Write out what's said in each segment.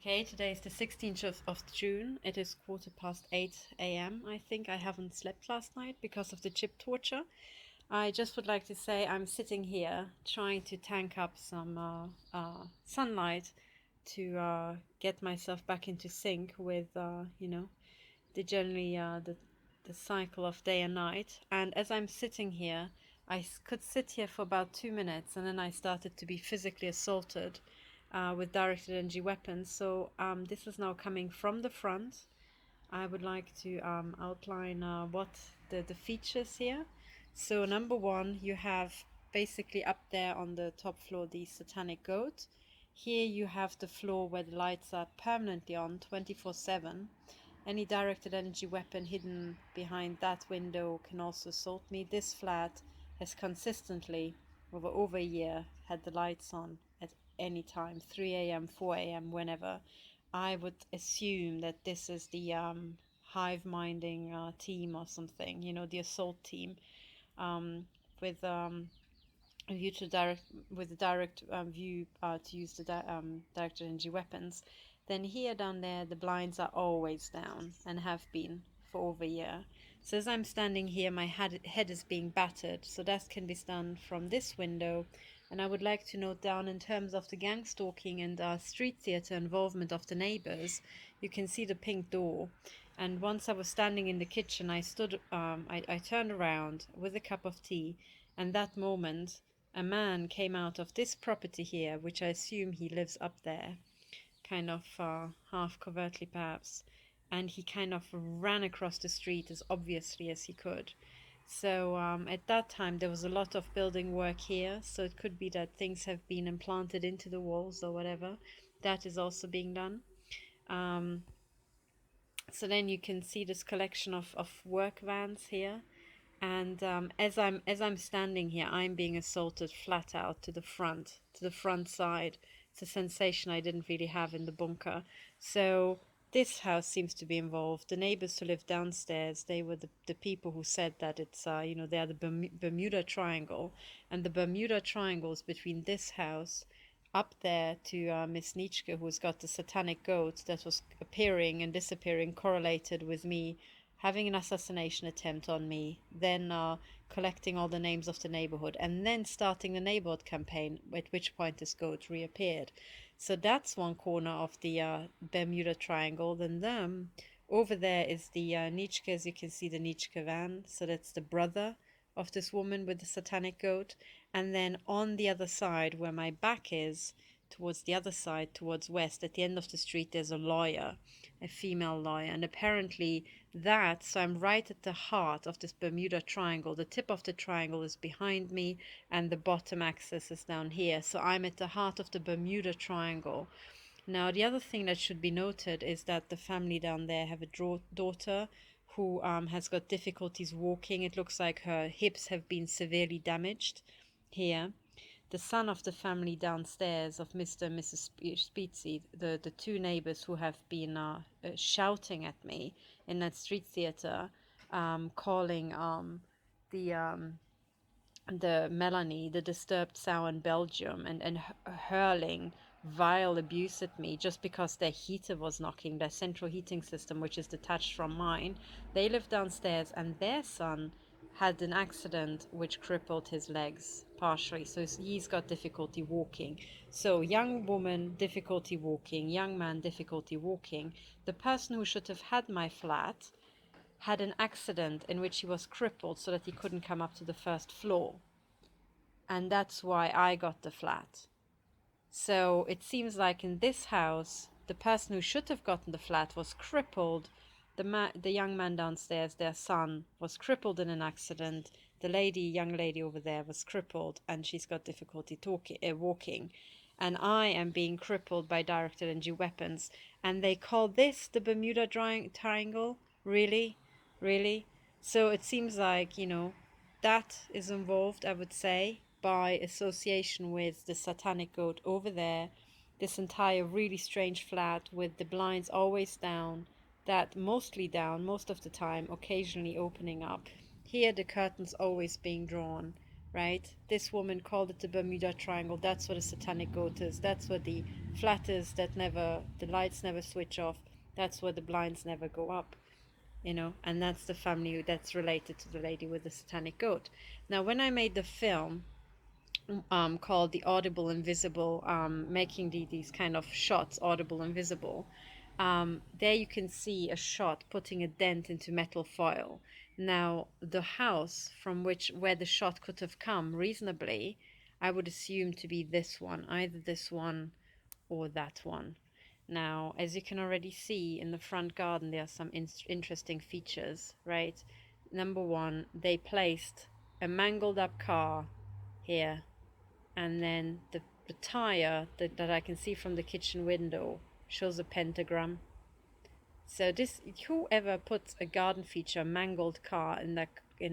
Okay, today is the 16th of June. It is 8:15 a.m. I think I haven't slept last night because of the chip torture. I just would like to say I'm sitting here trying to tank up some sunlight to get myself back into sync with, the generally the cycle of day and night. And as I'm sitting here, could sit here for about 2 minutes, and then I started to be physically assaulted with directed energy weapons. So this is now coming from the front. I would like to outline what the features here. So number one, you have basically up there on the top floor the satanic goat. Here you have the floor where the lights are permanently on 24/7. Any directed energy weapon hidden behind that window can also assault me. This flat has consistently, over a year, had the lights on at any time, 3 a.m., 4 a.m., whenever. I would assume that this is the hive-minding team or something, the assault team, with a view to direct with the direct view to use the directed energy weapons. Then here down there, the blinds are always down and have been for over a year. So as I'm standing here, my head is being battered. So that can be done from this window. And I would like to note down in terms of the gang stalking and street theatre involvement of the neighbors, you can see the pink door. And once I was standing in the kitchen, I stood, I turned around with a cup of tea, and that moment, a man came out of this property here, which I assume he lives up there, kind of half covertly perhaps, and he kind of ran across the street as obviously as he could. So at that time there was a lot of building work here, so it could be that things have been implanted into the walls or whatever. That is also being done. Um, so then you can see this collection of work vans here. And as I'm standing here, I'm being assaulted flat out to the front side. It's a sensation I didn't really have in the bunker. So this house seems to be involved. The neighbors who live downstairs, they were the people who said that it's they are the Bermuda Triangle, and the Bermuda Triangle is between this house up there to Miss Nietzsche, who's got the satanic goat that was appearing and disappearing, correlated with me having an assassination attempt on me, then collecting all the names of the neighborhood, and then starting the neighborhood campaign, at which point this goat reappeared. So that's one corner of the Bermuda Triangle. Then over there is the Nietzsche, as you can see, the Nietzsche van. So that's the brother of this woman with the satanic goat. And then on the other side, where my back is, towards the other side, towards west, at the end of the street, there's a lawyer, a female lawyer. And apparently so I'm right at the heart of this Bermuda Triangle. The tip of the triangle is behind me, and the bottom axis is down here. So I'm at the heart of the Bermuda Triangle. Now, the other thing that should be noted is that the family down there have a daughter who has got difficulties walking. It looks like her hips have been severely damaged here. The son of the family downstairs, of Mr. and Mrs. Spizzi, the two neighbors who have been shouting at me in that street theater, calling the Melanie, the disturbed sow in Belgium, and hurling vile abuse at me just because their heater was knocking, their central heating system, which is detached from mine. They live downstairs, and their son had an accident which crippled his legs partially, so he's got difficulty walking. So young woman, difficulty walking; young man, difficulty walking. The person who should have had my flat had an accident in which he was crippled so that he couldn't come up to the first floor, and that's why I got the flat. So it seems like in this house, the person who should have gotten the flat was crippled. The young man downstairs, their son, was crippled in an accident. The young lady over there, was crippled, and she's got difficulty walking. And I am being crippled by directed energy weapons. And they call this the Bermuda Triangle? Really? Really? So it seems like, that is involved, I would say, by association with the satanic goat over there. This entire really strange flat with the blinds always down, that mostly down most of the time, occasionally opening up. Here the curtains always being drawn right? This woman called it the Bermuda Triangle. That's what a satanic goat is. That's what the flat is that never, the lights never switch off. That's where the blinds never go up, you know, and that's the family that's related to the lady with the satanic goat. Now, when I made the film, called The Audible and Visible, making these kind of shots audible and visible, there you can see a shot putting a dent into metal foil. Now, the house from where the shot could have come reasonably, I would assume to be this one, either this one or that one. Now, as you can already see in the front garden, there are some interesting features, right? Number one, they placed a mangled up car here, and then the tire that I can see from the kitchen window shows a pentagram. So this, whoever puts a garden feature, mangled car in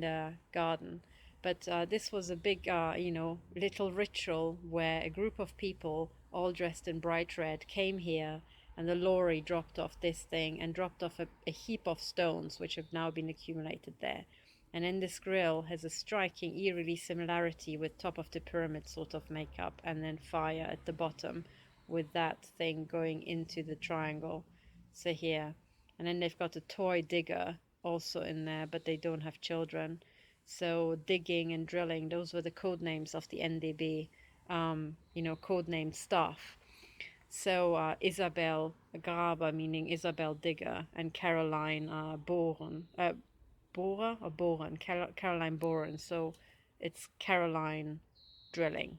the garden, but this was a big, little ritual where a group of people, all dressed in bright red, came here, and the lorry dropped off this thing and dropped off a heap of stones, which have now been accumulated there. And in this grill has a striking, eerily similarity with top of the pyramid sort of makeup, and then fire at the bottom, with that thing going into the triangle. So here, and then they've got a toy digger also in there, but they don't have children. So digging and drilling, those were the code names of the NDB, codenamed staff. So Isabel Graber, meaning Isabel Digger, and Caroline Caroline Boren. So it's Caroline drilling,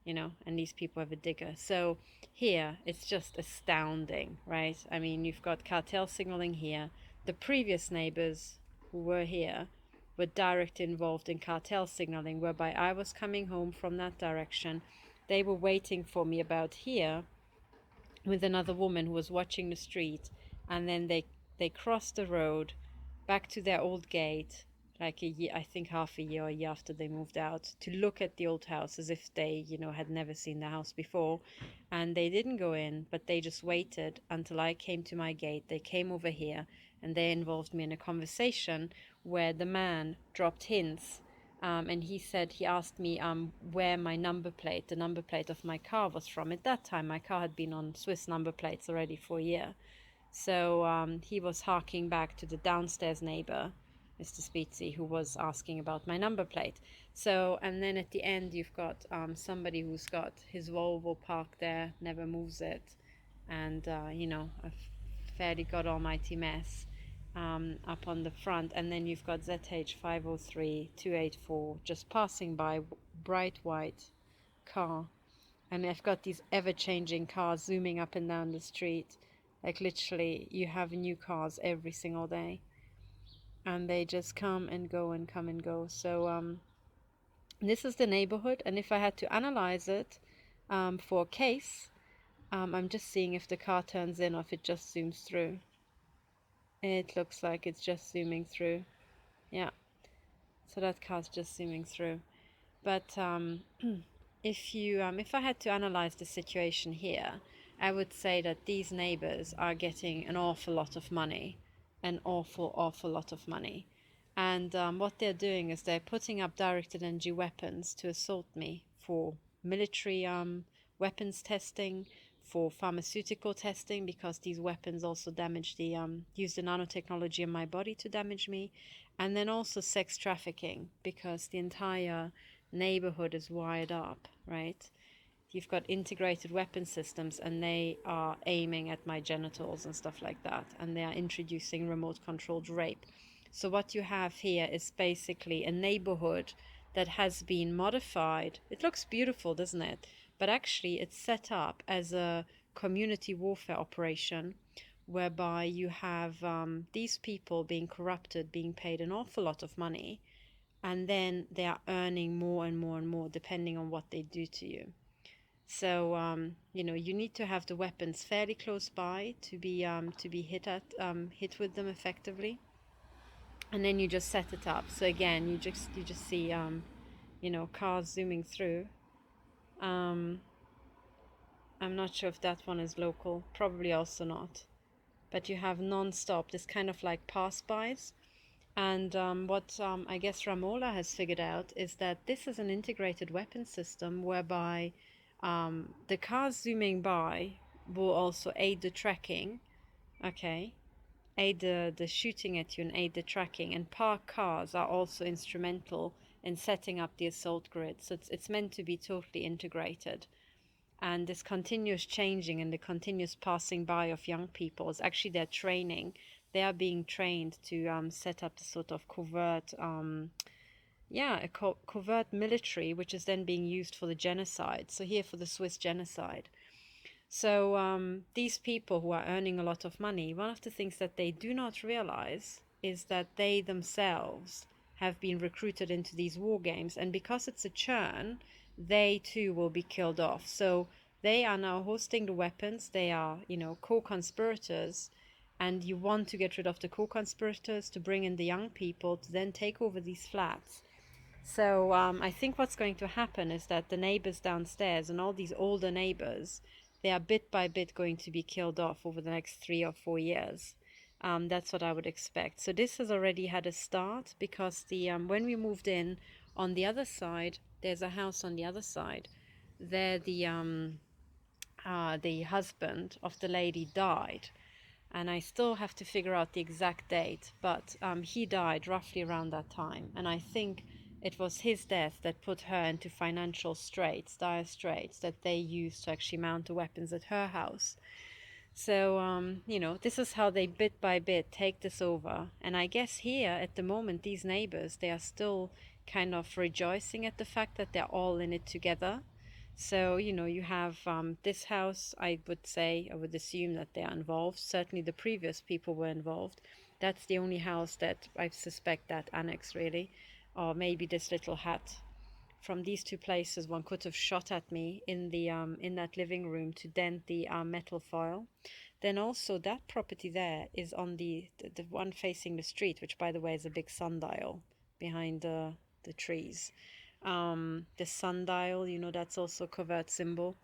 and these people have a digger. So here it's just astounding, right? I mean, you've got cartel signaling here. The previous neighbors who were here were directly involved in cartel signaling, whereby I was coming home from that direction. They were waiting for me about here with another woman who was watching the street, and then they crossed the road back to their old gate, like a year, I think half a year or a year after they moved out, to look at the old house as if they, had never seen the house before. And they didn't go in, but they just waited until I came to my gate. They came over here, and they involved me in a conversation where the man dropped hints. And he asked me where my the number plate of my car was from. At that time, my car had been on Swiss number plates already for a year. So he was harking back to the downstairs neighbor, Mr. Spizzi, who was asking about my number plate. So, and then at the end, you've got somebody who's got his Volvo parked there, never moves it, and, a fairly god almighty mess up on the front. And then you've got ZH 503 284 just passing by, bright white car. And I've got these ever-changing cars zooming up and down the street. Like literally, you have new cars every single day, and they just come and go and come and go. So this is the neighborhood, and if I had to analyze it for a case, I'm just seeing if the car turns in or if it just zooms through. It looks like it's just zooming through. Yeah, so that car's just zooming through. But if I had to analyze the situation here, I would say that these neighbors are getting an awful lot of money, an awful lot of money. And what they're doing is they're putting up directed energy weapons to assault me for military weapons testing, for pharmaceutical testing, because these weapons also damage use the nanotechnology in my body to damage me, and then also sex trafficking, because the entire neighborhood is wired up, right? You've got integrated weapon systems, and they are aiming at my genitals and stuff like that, and they are introducing remote controlled rape. So what you have here is basically a neighborhood that has been modified. It looks beautiful, doesn't it? But actually it's set up as a community warfare operation, whereby you have these people being corrupted, being paid an awful lot of money, and then they are earning more and more and more depending on what they do to you. So you need to have the weapons fairly close by to be hit with them effectively, and then you just set it up. So again, you just see cars zooming through. I'm not sure if that one is local, probably also not. But you have non-stop, this kind of like pass-bys, And what I guess Ramola has figured out is that this is an integrated weapon system whereby the cars zooming by will also aid the tracking, okay, aid the shooting at you and aid the tracking. And parked cars are also instrumental in setting up the assault grid. So it's meant to be totally integrated. And this continuous changing and the continuous passing by of young people is actually their training. They are being trained to set up the sort of covert, covert military, which is then being used for the genocide. So here for the Swiss genocide. So these people who are earning a lot of money, one of the things that they do not realize is that they themselves have been recruited into these war games, and because it's a churn, they too will be killed off. So they are now hosting the weapons. They are, co-conspirators, and you want to get rid of the co-conspirators to bring in the young people to then take over these flats. So I think what's going to happen is that the neighbors downstairs and all these older neighbors, they are bit by bit going to be killed off over the next 3 or 4 years. That's what I would expect. So this has already had a start because the when we moved in on the other side, there's a house on the other side. There, the husband of the lady died, and I still have to figure out the exact date, but he died roughly around that time, and I think it was his death that put her into financial straits, dire straits, that they used to actually mount the weapons at her house. So, this is how they bit by bit take this over. And I guess here at the moment, these neighbors, they are still kind of rejoicing at the fact that they're all in it together. So, you have this house, I would assume that they are involved. Certainly the previous people were involved. That's the only house that I suspect that annex really, or maybe this little hut. From these two places, one could have shot at me in that living room to dent the metal foil. Then also that property there is on the one facing the street, which by the way is a big sundial behind the trees. The sundial, that's also a covert symbol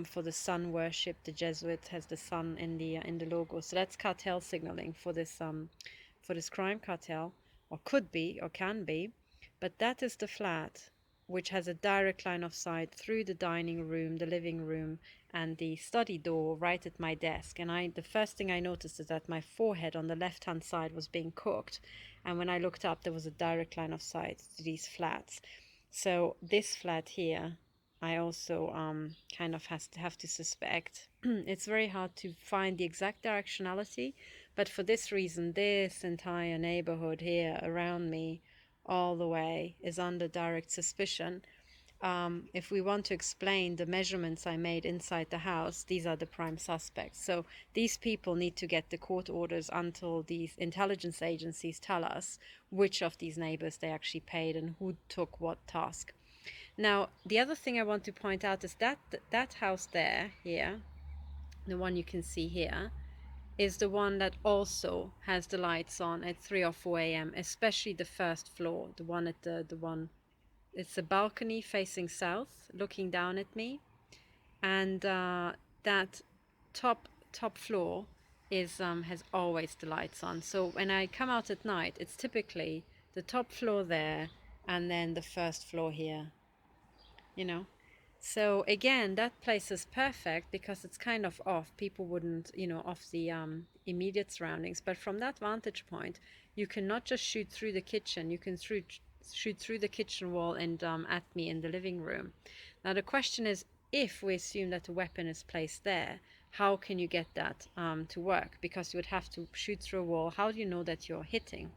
for the sun worship. The Jesuit has the sun in the logo, so that's cartel signaling for this crime cartel, or could be, or can be. But that is the flat which has a direct line of sight through the dining room, the living room, and the study door right at my desk. And the first thing I noticed is that my forehead on the left-hand side was being cooked. And when I looked up, there was a direct line of sight to these flats. So this flat here, I also kind of have to suspect. It's very hard to find the exact directionality, but for this reason, this entire neighborhood here around me all the way is under direct suspicion. If we want to explain the measurements I made inside the house, these are the prime suspects. So these people need to get the court orders until these intelligence agencies tell us which of these neighbors they actually paid and who took what task. Now, the other thing I want to point out is that house there, here, the one you can see here, is the one that also has the lights on at 3 or 4 a.m., especially the first floor, the one at the one. It's a balcony facing south, looking down at me, and that top floor has always the lights on. So when I come out at night, it's typically the top floor there, and then the first floor here. So again, that place is perfect because it's kind of off. People wouldn't, off the immediate surroundings. But from that vantage point, you can not just shoot through the kitchen. You can shoot through the kitchen wall and at me in the living room. Now the question is, if we assume that the weapon is placed there, how can you get that to work? Because you would have to shoot through a wall. How do you know that you're hitting?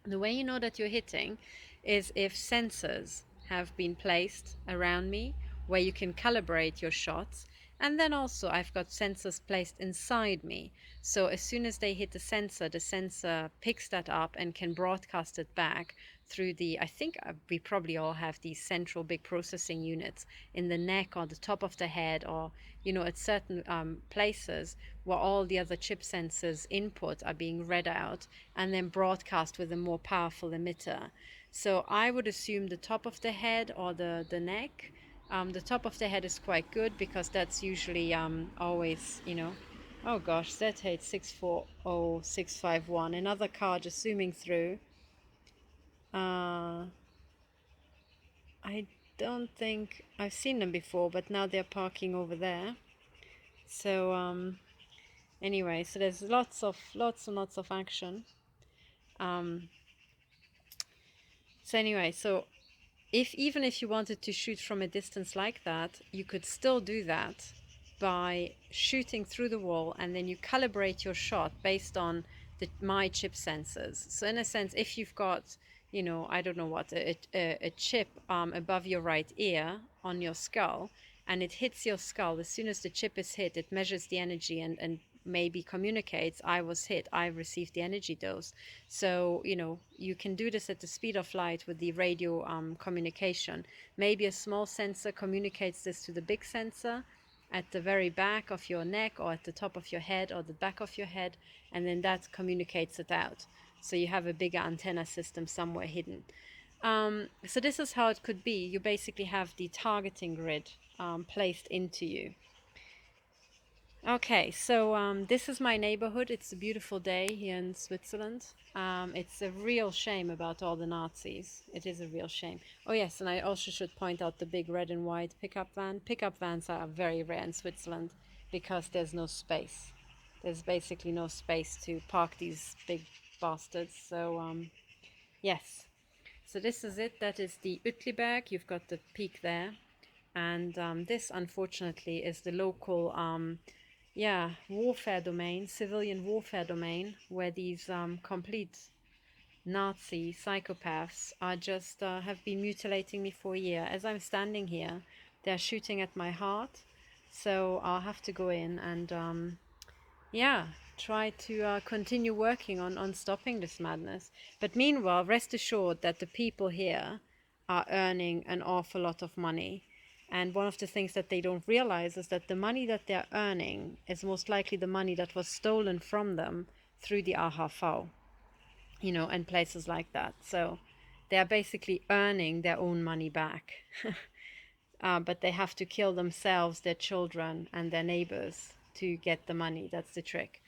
The way you know that you're hitting is if sensors have been placed around me where you can calibrate your shots. And then also I've got sensors placed inside me. So as soon as they hit the sensor picks that up and can broadcast it back through I think we probably all have these central big processing units in the neck or the top of the head, or, at certain places where all the other chip sensors input are being read out and then broadcast with a more powerful emitter. So I would assume the top of the head or the neck. The top of the head is quite good because that's usually always, Oh gosh, Z8 640651. Another car just zooming through. I don't think I've seen them before, but now they're parking over there. So anyway, so there's lots and lots of action. Um, so anyway, so if even if you wanted to shoot from a distance like that, you could still do that by shooting through the wall, and then you calibrate your shot based on my chip sensors. So in a sense, if you've got, you know, I don't know what, a chip above your right ear on your skull, and it hits your skull, as soon as the chip is hit, it measures the energy and maybe communicates, I was hit, I received the energy dose. So, you know, you can do this at the speed of light with the radio communication. Maybe a small sensor communicates this to the big sensor at the very back of your neck or at the top of your head or the back of your head, and then that communicates it out. So you have a bigger antenna system somewhere hidden. So this is how it could be. You basically have the targeting grid placed into you. Okay, so this is my neighborhood. It's a beautiful day here in Switzerland. It's a real shame about all the Nazis. It is a real shame. Oh yes, and I also should point out the big red and white pickup van. Pickup vans are very rare in Switzerland because there's no space. There's basically no space to park these big bastards. So yes, so this is it. That is the Uetliberg. You've got the peak there. And this, unfortunately, is the local warfare domain, civilian warfare domain, where these complete Nazi psychopaths are just have been mutilating me for a year. As I'm standing here, they're shooting at my heart, so I'll have to go in and try to continue working on stopping this madness. But meanwhile, rest assured that the people here are earning an awful lot of money. And one of the things that they don't realize is that the money that they're earning is most likely the money that was stolen from them through the AHV, you know, and places like that. So they're basically earning their own money back. But they have to kill themselves, their children, and their neighbors to get the money. That's the trick.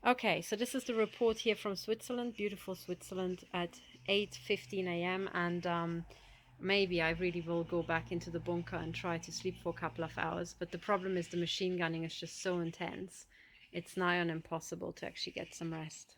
Okay, so this is the report here from Switzerland, beautiful Switzerland at 8:15 a.m. And maybe I really will go back into the bunker and try to sleep for a couple of hours. But the problem is the machine gunning is just so intense. It's nigh on impossible to actually get some rest.